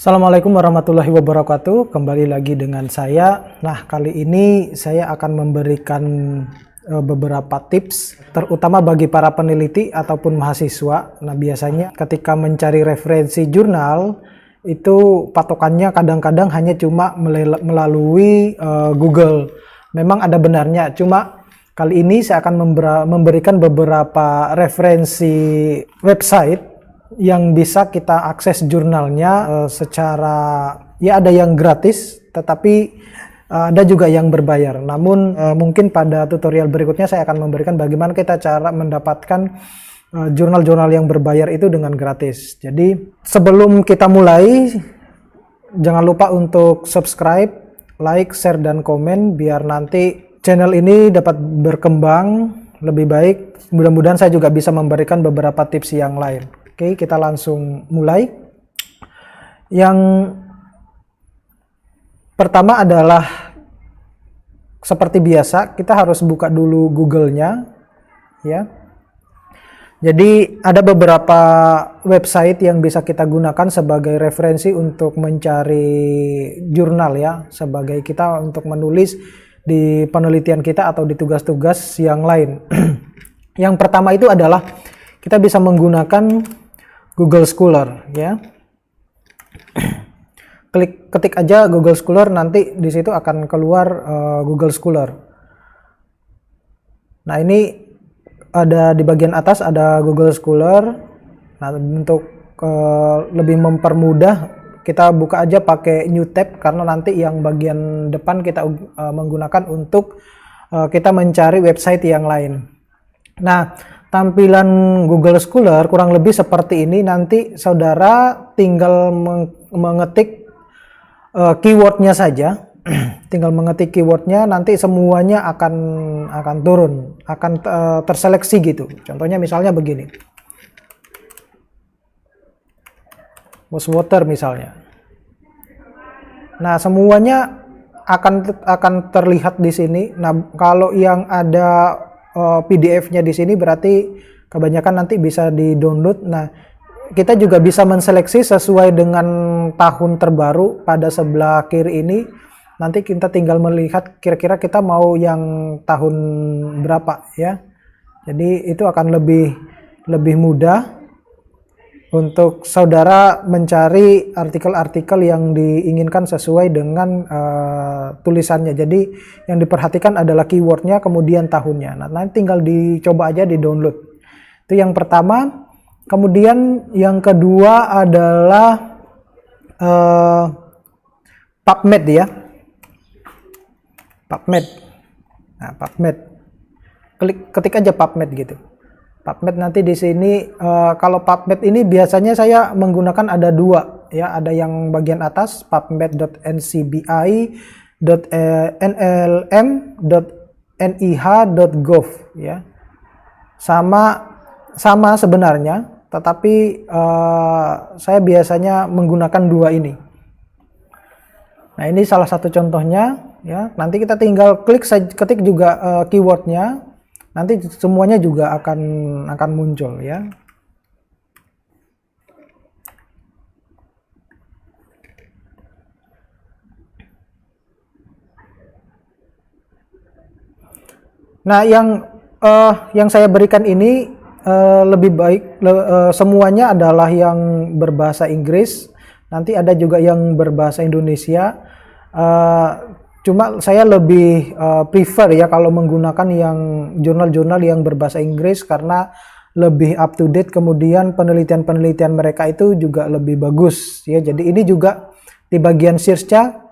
Assalamualaikum warahmatullahi wabarakatuh. Kembali lagi dengan saya. Nah, kali ini saya akan memberikan beberapa tips terutama bagi para peneliti ataupun mahasiswa. Nah, biasanya ketika mencari referensi jurnal itu patokannya kadang-kadang hanya cuma melalui Google. Memang ada benarnya, cuma kali ini saya akan memberikan beberapa referensi website yang bisa kita akses jurnalnya secara, ya ada yang gratis, tetapi ada juga yang berbayar. Namun mungkin pada tutorial berikutnya saya akan memberikan bagaimana kita cara mendapatkan jurnal-jurnal yang berbayar itu dengan gratis. Jadi sebelum kita mulai, jangan lupa untuk subscribe, like, share, dan komen biar nanti channel ini dapat berkembang lebih baik. Mudah-mudahan saya juga bisa memberikan beberapa tips yang lain. Oke, kita langsung mulai. Yang pertama adalah seperti biasa, kita harus buka dulu Google-nya, ya. Jadi ada beberapa website yang bisa kita gunakan sebagai referensi untuk mencari jurnal, ya, sebagai kita untuk menulis di penelitian kita atau di tugas-tugas yang lain. Yang pertama itu adalah kita bisa menggunakan Google Scholar, ya. Ketik aja Google Scholar, nanti di situ akan keluar Google Scholar. Nah, ini ada di bagian atas ada Google Scholar. Nah, untuk lebih mempermudah, kita buka aja pakai New Tab karena nanti yang bagian depan kita menggunakan untuk kita mencari website yang lain. Nah, tampilan Google Scholar kurang lebih seperti ini. Nanti saudara tinggal mengetik keywordnya saja. Tinggal mengetik keywordnya, nanti semuanya akan turun, akan terseleksi gitu. Contohnya misalnya begini, water misalnya. Nah, semuanya akan terlihat di sini. Nah, kalau yang ada PDF-nya di sini berarti kebanyakan nanti bisa di-download. Nah, kita juga bisa menseleksi sesuai dengan tahun terbaru pada sebelah kiri ini. Nanti kita tinggal melihat kira-kira kita mau yang tahun berapa, ya. Jadi itu akan lebih mudah untuk saudara mencari artikel-artikel yang diinginkan sesuai dengan tulisannya. Jadi yang diperhatikan adalah keywordnya, kemudian tahunnya. Nah, nanti tinggal dicoba aja di-download. Itu yang pertama. Kemudian yang kedua adalah PubMed, ya. PubMed. Nah, PubMed. Ketik aja PubMed gitu. PubMed nanti di sini, kalau PubMed ini biasanya saya menggunakan ada dua, ya. Ada yang bagian atas pubmed.ncbi.nlm.nih.gov, ya. Sama sebenarnya, tetapi saya biasanya menggunakan dua ini. Nah, ini salah satu contohnya, ya. Nanti kita tinggal ketik juga keywordnya. Nanti semuanya juga akan muncul, ya. Nah, yang saya berikan ini lebih baik semuanya adalah yang berbahasa Inggris. Nanti ada juga yang berbahasa Indonesia. Cuma saya lebih prefer, ya, kalau menggunakan yang jurnal-jurnal yang berbahasa Inggris karena lebih up to date, kemudian penelitian-penelitian mereka itu juga lebih bagus, ya. Jadi ini juga di bagian search-nya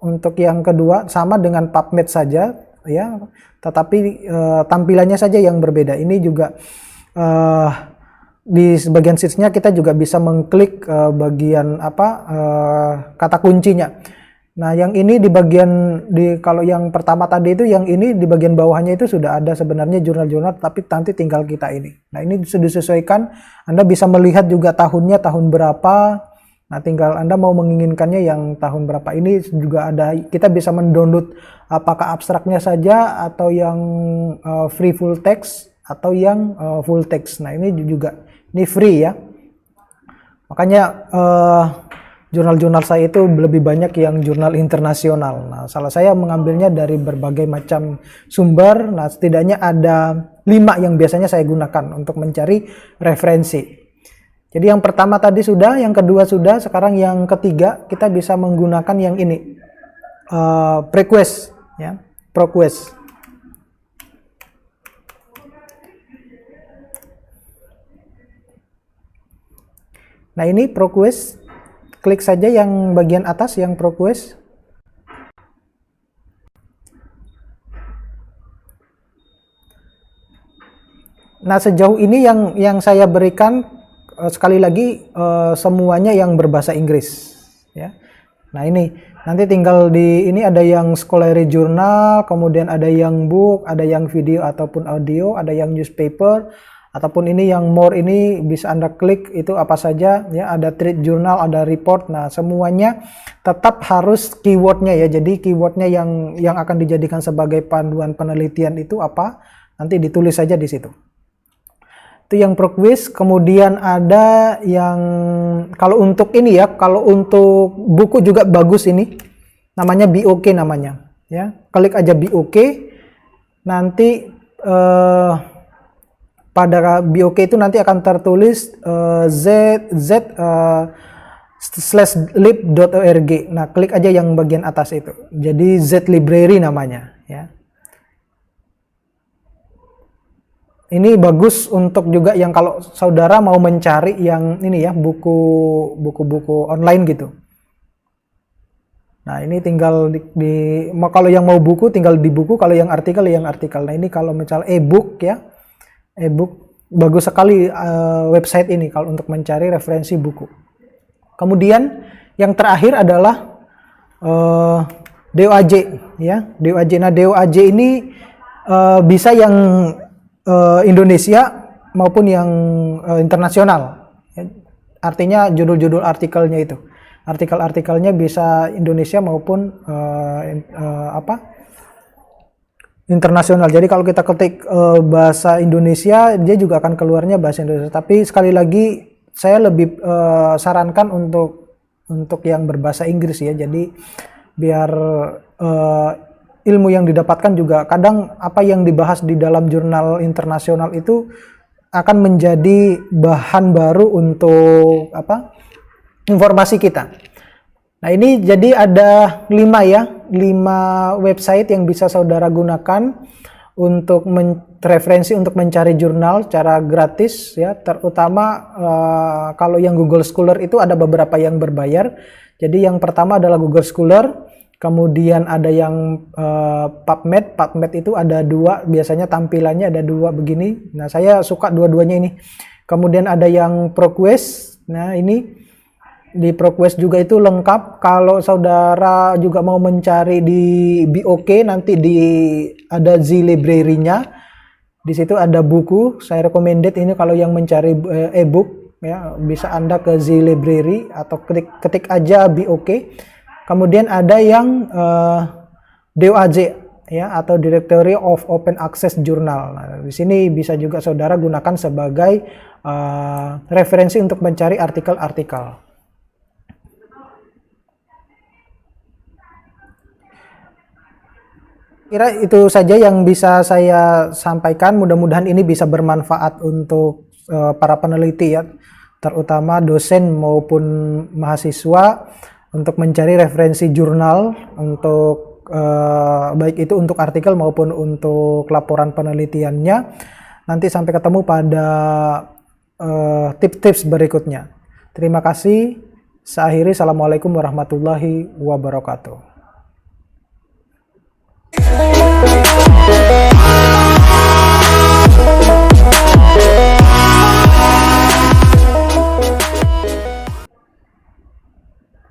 untuk yang kedua sama dengan PubMed saja, ya, tetapi tampilannya saja yang berbeda. Ini juga di bagian search-nya kita juga bisa mengklik bagian kata kuncinya. Nah, yang ini di bagian kalau yang pertama tadi itu, yang ini di bagian bawahnya itu sudah ada sebenarnya jurnal-jurnal, tapi nanti tinggal kita ini. Nah, ini sudah disesuaikan. Anda bisa melihat juga tahunnya tahun berapa. Nah, tinggal Anda mau menginginkannya yang tahun berapa. Ini juga ada, kita bisa mendownload apakah abstraknya saja atau yang free full text atau yang full text. Nah, ini juga free, ya. Makanya jurnal-jurnal saya itu lebih banyak yang jurnal internasional. Nah, salah saya mengambilnya dari berbagai macam sumber. Nah, setidaknya ada 5 yang biasanya saya gunakan untuk mencari referensi. Jadi yang pertama tadi sudah, yang kedua sudah, sekarang yang ketiga kita bisa menggunakan yang ini, ProQuest, ya, ProQuest. Nah, ini ProQuest. Klik saja yang bagian atas yang ProQuest. Nah, sejauh ini yang saya berikan sekali lagi semuanya yang berbahasa Inggris, ya. Nah, ini nanti tinggal di ini ada yang scholarly journal, kemudian ada yang book, ada yang video ataupun audio, ada yang newspaper, ataupun ini yang more, ini bisa Anda klik itu apa saja, ya, ada trade journal, ada report. Nah, semuanya tetap harus keywordnya, ya. Jadi keywordnya yang akan dijadikan sebagai panduan penelitian itu apa, nanti ditulis saja di situ. Itu yang ProQuest. Kemudian ada yang kalau untuk ini, ya, kalau untuk buku juga bagus, ini namanya BOK namanya, ya. Klik aja BOK, nanti pada BOK itu nanti akan tertulis z/lib.org. Nah, klik aja yang bagian atas itu. Jadi Z Library namanya, ya. Ini bagus untuk juga yang kalau saudara mau mencari yang ini, ya, buku-buku online gitu. Nah, ini tinggal kalau yang mau buku tinggal di buku, kalau yang artikel yang artikel. Nah, ini kalau misal e-book, ya. E-book bagus sekali website ini kalau untuk mencari referensi buku. Kemudian yang terakhir adalah DOAJ, ya, DOAJ. Nah, DOAJ ini bisa yang Indonesia maupun yang internasional, ya. Artinya judul-judul artikelnya itu, artikel-artikelnya bisa Indonesia maupun internasional. Jadi kalau kita ketik bahasa Indonesia, dia juga akan keluarnya bahasa Indonesia. Tapi sekali lagi saya lebih sarankan untuk yang berbahasa Inggris, ya. Jadi biar ilmu yang didapatkan juga, kadang apa yang dibahas di dalam jurnal internasional itu akan menjadi bahan baru untuk informasi kita. Nah, ini jadi ada 5, ya, 5 website yang bisa saudara gunakan untuk referensi untuk mencari jurnal secara gratis, ya. Terutama kalau yang Google Scholar itu ada beberapa yang berbayar. Jadi yang pertama adalah Google Scholar, kemudian ada yang PubMed. PubMed itu ada 2, biasanya tampilannya ada 2 begini. Nah, saya suka dua-duanya ini. Kemudian ada yang ProQuest. Nah, ini di ProQuest juga itu lengkap. Kalau saudara juga mau mencari di BOK, nanti ada Z Library-nya. Di situ ada buku. Saya recommended ini kalau yang mencari e-book, ya, bisa Anda ke Z Library atau ketik aja BOK. Kemudian ada yang DOAJ, ya, atau Directory of Open Access Journal. Nah, di sini bisa juga saudara gunakan sebagai referensi untuk mencari artikel-artikel. Kira itu saja yang bisa saya sampaikan. Mudah-mudahan ini bisa bermanfaat untuk para peneliti, ya, terutama dosen maupun mahasiswa untuk mencari referensi jurnal untuk baik itu untuk artikel maupun untuk laporan penelitiannya. Nanti sampai ketemu pada tips-tips berikutnya. Terima kasih. Saya akhiri. Assalamualaikum warahmatullahi wabarakatuh.